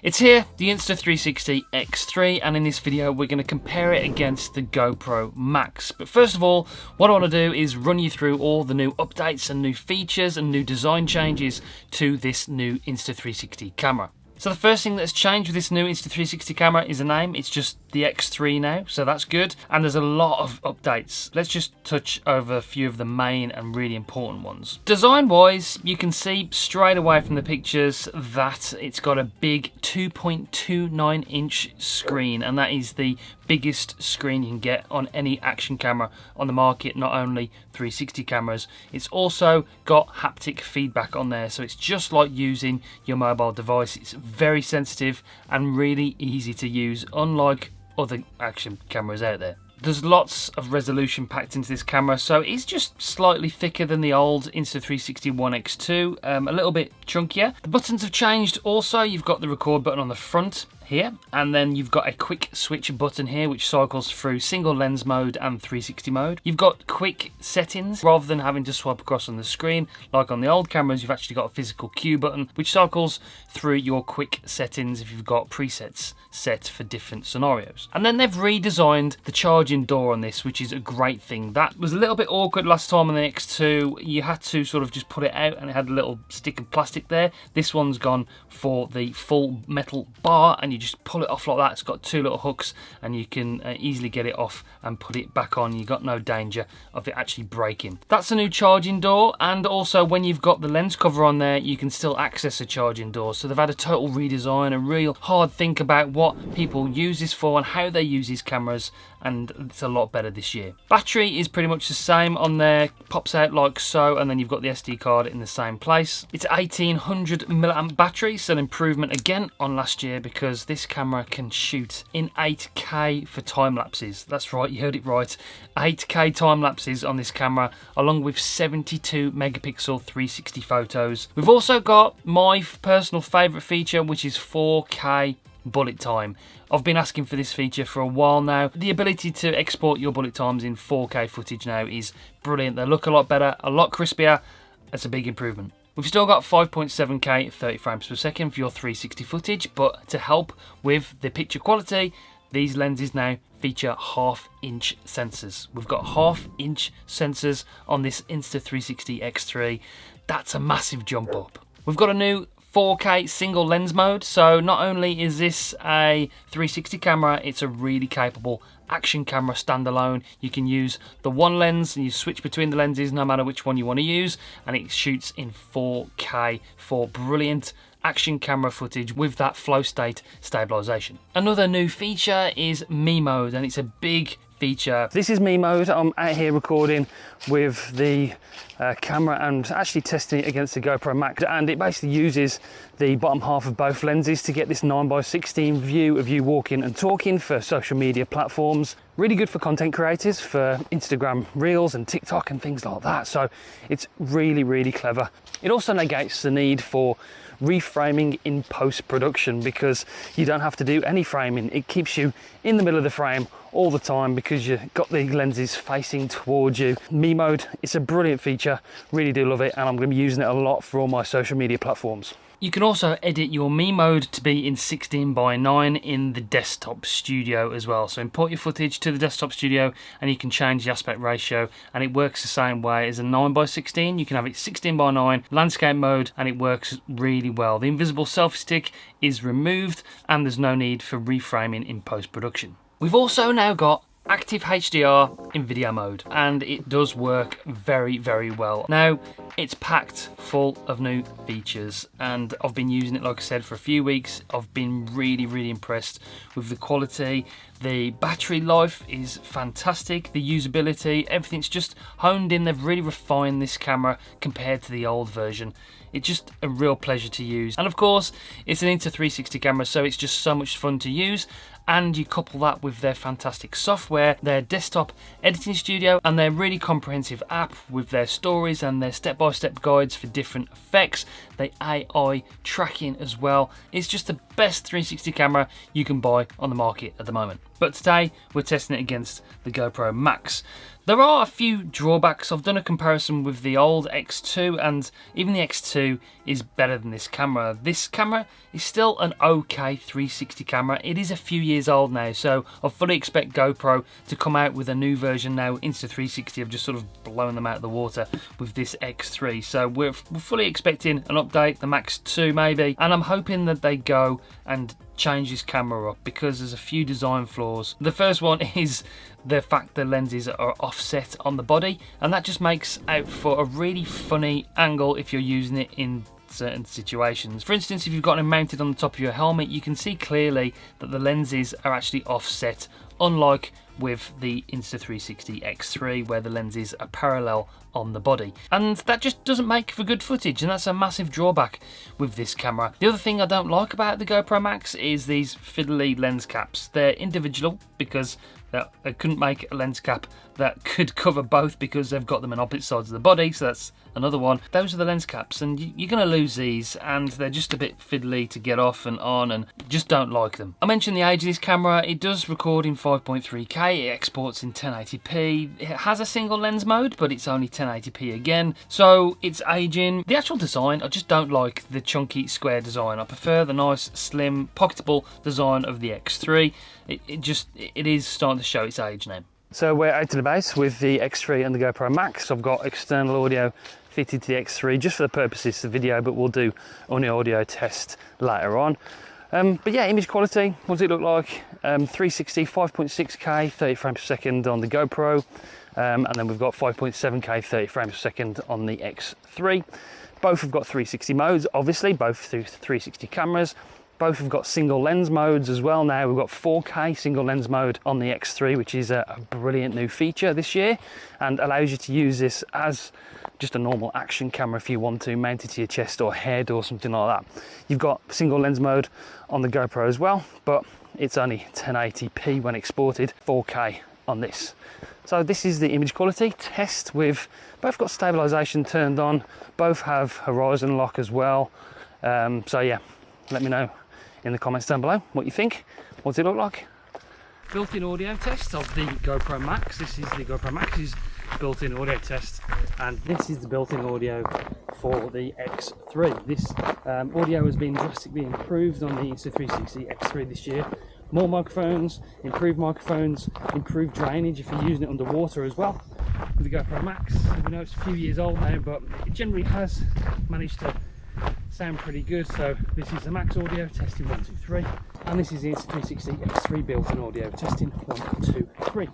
It's here, the Insta360 X3, and in this video we're going to compare it against the GoPro Max. But first of all, what I want to do is run you through all the new updates and new features and new design changes to this new Insta360 camera. So the first thing that's changed with this new Insta360 camera is the name. It's just the X3 now, so that's good. And there's a lot of updates. Let's just touch over a few of the main and really important ones. Design-wise, you can see straight away from the pictures that it's got a big 2.29-inch screen, and that is the biggest screen you can get on any action camera on the market, not only 360 cameras. It's also got haptic feedback on there, so it's just like using your mobile device. It's very sensitive and really easy to use, unlike other action cameras out there. There's lots of resolution packed into this camera, so it's just slightly thicker than the old Insta360 One X2, a little bit chunkier. The buttons have changed also. You've got the record button on the front here, and then you've got a quick switch button here which cycles through single lens mode and 360 mode. You've got quick settings rather than having to swipe across on the screen like on the old cameras. You've actually got a physical Q button which cycles through your quick settings if you've got presets set for different scenarios. And then they've redesigned the charging door on this, which is a great thing. That was a little bit awkward last time on the X2. You had to sort of just put it out and it had a little stick of plastic there. This one's gone for the full metal bar, and you just pull it off like that. It's got two little hooks and you can easily get it off and put it back on. You've got no danger of it actually breaking. That's a new charging door, and also when you've got the lens cover on there you can still access a charging door. So they've had a total redesign, a real hard think about what people use this for and how they use these cameras, and it's a lot better this year. Battery is pretty much the same on there, pops out like so, and then you've got the SD card in the same place. It's 1800 milliamp battery, so an improvement again on last year, because this camera can shoot in 8K for time lapses. That's right, you heard it right, 8K time lapses on this camera, along with 72 megapixel 360 photos. We've also got my personal favorite feature, which is 4K bullet time. I've been asking for this feature for a while now. The ability to export your bullet times in 4K footage now is brilliant. They look a lot better, a lot crispier. That's a big improvement. We've still got 5.7K at 30 frames per second for your 360 footage, but to help with the picture quality, these lenses now feature half-inch sensors. We've got half-inch sensors on this Insta360 X3. That's a massive jump up. We've got a new 4K single lens mode, so not only is this a 360 camera, it's a really capable action camera standalone. You can use the one lens and you switch between the lenses no matter which one you want to use, and it shoots in 4K for brilliant action camera footage with that flow state stabilization. Another new feature is me mode, and it's a big feature. This is me mode. I'm out here recording with the camera and actually testing it against the GoPro Max, and it basically uses the bottom half of both lenses to get this 9:16 view of you walking and talking for social media platforms. Really good for content creators, for Instagram Reels and TikTok and things like that. So it's really, really clever. It also negates the need for reframing in post-production, because you don't have to do any framing. It keeps you in the middle of the frame all the time because you've got the lenses facing towards you. Me mode, it's a brilliant feature, really do love it, and I'm going to be using it a lot for all my social media platforms. You can also edit your me mode to be in 16:9 in the desktop studio as well. So import your footage to the desktop studio and you can change the aspect ratio, and it works the same way as a 9:16. You can have it 16:9 landscape mode and it works really well. The invisible selfie stick is removed and there's no need for reframing in post-production. We've also now got active HDR in video mode, and it does work very, very well. Now, it's packed full of new features, and I've been using it, like I said, for a few weeks. I've been really, really impressed with the quality. The battery life is fantastic. The usability, everything's just honed in. They've really refined this camera compared to the old version. It's just a real pleasure to use. And of course, it's an Insta360 camera, so it's just so much fun to use. And you couple that with their fantastic software, their desktop editing studio, and their really comprehensive app with their stories and their step-by-step guides for different effects, the AI tracking as well. It's just the best 360 camera you can buy on the market at the moment. But today we're testing it against the GoPro Max. There are a few drawbacks. I've done a comparison with the old X2, and even the X2 is better than this camera. This camera is still an okay 360 camera. It is a few years old now, so I fully expect GoPro to come out with a new version now. Insta360 have just sort of blown them out of the water with this X3. So we're fully expecting an update, the Max 2 maybe, and I'm hoping that they go and change this camera up because there's a few design flaws. The first one is the fact the lenses are offset on the body, and that just makes out for a really funny angle if you're using it in certain situations. For instance, if you've got them mounted on the top of your helmet, you can see clearly that the lenses are actually offset, unlike with the Insta360 X3 where the lenses are parallel on the body, and that just doesn't make for good footage, and that's a massive drawback with this camera. The other thing I don't like about the GoPro Max is these fiddly lens caps. They're individual because they couldn't make a lens cap that could cover both because they've got them on opposite sides of the body, so that's another one. Those are the lens caps, and you're going to lose these, and they're just a bit fiddly to get off and on, and just don't like them. I mentioned the age of this camera. It does record in 5.3K, it exports in 1080p, it has a single lens mode, but it's only 1080p again, so it's aging. The actual design, I just don't like the chunky square design. I prefer the nice, slim, pocketable design of the X3. It is starting to show its age now. So we're out to the base with the X3 and the GoPro Max. I've got external audio fitted to the X3 just for the purposes of the video, but we'll do an audio test later on. But yeah, image quality, what does it look like? 360, 5.6K, 30 frames per second on the GoPro, and then we've got 5.7K, 30 frames per second on the X3. Both have got 360 modes, obviously, both through 360 cameras. Both have got single lens modes as well now. We've got 4K single lens mode on the X3, which is a brilliant new feature this year and allows you to use this as just a normal action camera if you want to, mount it to your chest or head or something like that. You've got single lens mode on the GoPro as well, but it's only 1080p when exported, 4K on this. So this is the image quality test. With both got stabilization turned on, both have horizon lock as well. So yeah, let me know in the comments down below what you think. What does it look like? Built-in audio test of the GoPro Max. This is the GoPro Max's built-in audio test, and this is the built-in audio for the X3. This audio has been drastically improved on the Insta360 X3 this year. More microphones, improved drainage if you're using it underwater as well. With the GoPro Max, we know it's a few years old now, but it generally has managed to sound pretty good. So this is the Max audio testing 1, 2, 3, and this is the Insta360 X3 built-in audio testing 1, 2, 3.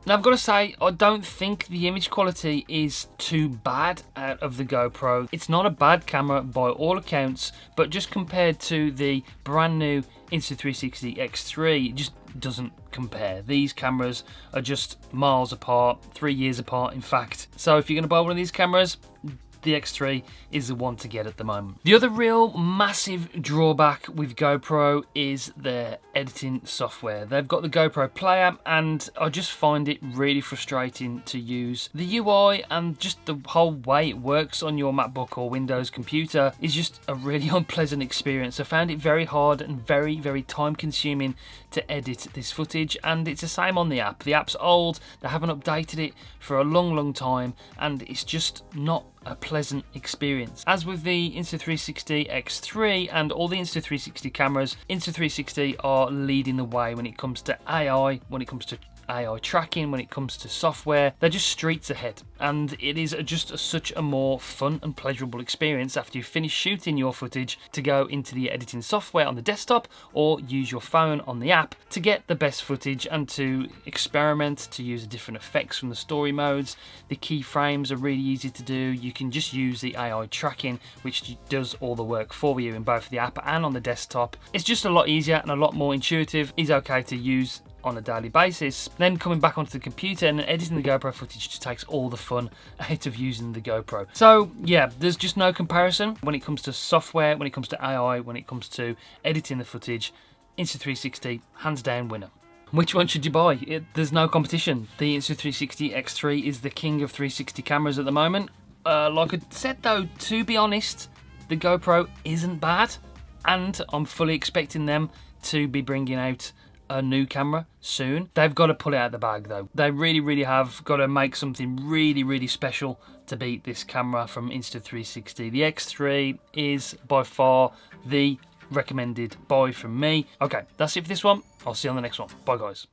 Now I've got to say, I don't think the image quality is too bad out of the GoPro. It's not a bad camera by all accounts, but just compared to the brand new Insta360 X3, it just doesn't compare. These cameras are just miles apart, 3 years apart in fact. So if you're going to buy one of these cameras, the X3 is the one to get at the moment. The other real massive drawback with GoPro is their editing software. They've got the GoPro Play app, and I just find it really frustrating to use. The UI and just the whole way it works on your MacBook or Windows computer is just a really unpleasant experience. I found it very hard and very, very time consuming to edit this footage, and it's the same on the app. The app's old, they haven't updated it for a long time, and it's just not a pleasant experience. As with the Insta360 X3 and all the Insta360 cameras, Insta360 are leading the way when it comes to AI, when it comes to AI tracking, when it comes to software. They're just streets ahead, and it is just such a more fun and pleasurable experience after you finish shooting your footage to go into the editing software on the desktop or use your phone on the app to get the best footage and to experiment, to use different effects from the story modes. The keyframes are really easy to do. You can just use the AI tracking, which does all the work for you in both the app and on the desktop. It's just a lot easier and a lot more intuitive. It's okay to use on a daily basis. Then coming back onto the computer and editing the GoPro footage just takes all the fun out of using the GoPro. So yeah, there's just no comparison when it comes to software, when it comes to AI, when it comes to editing the footage. Insta360, hands down winner. Which one should you buy? There's no competition. The Insta360 X3 is the king of 360 cameras at the moment. Like I said though, to be honest, the GoPro isn't bad, and I'm fully expecting them to be bringing out a new camera soon. They've got to pull it out of the bag though. They really have got to make something really special to beat this camera from Insta360. The X3 is by far the recommended buy from me. Okay, that's it for this one. I'll see you on the next one. Bye guys.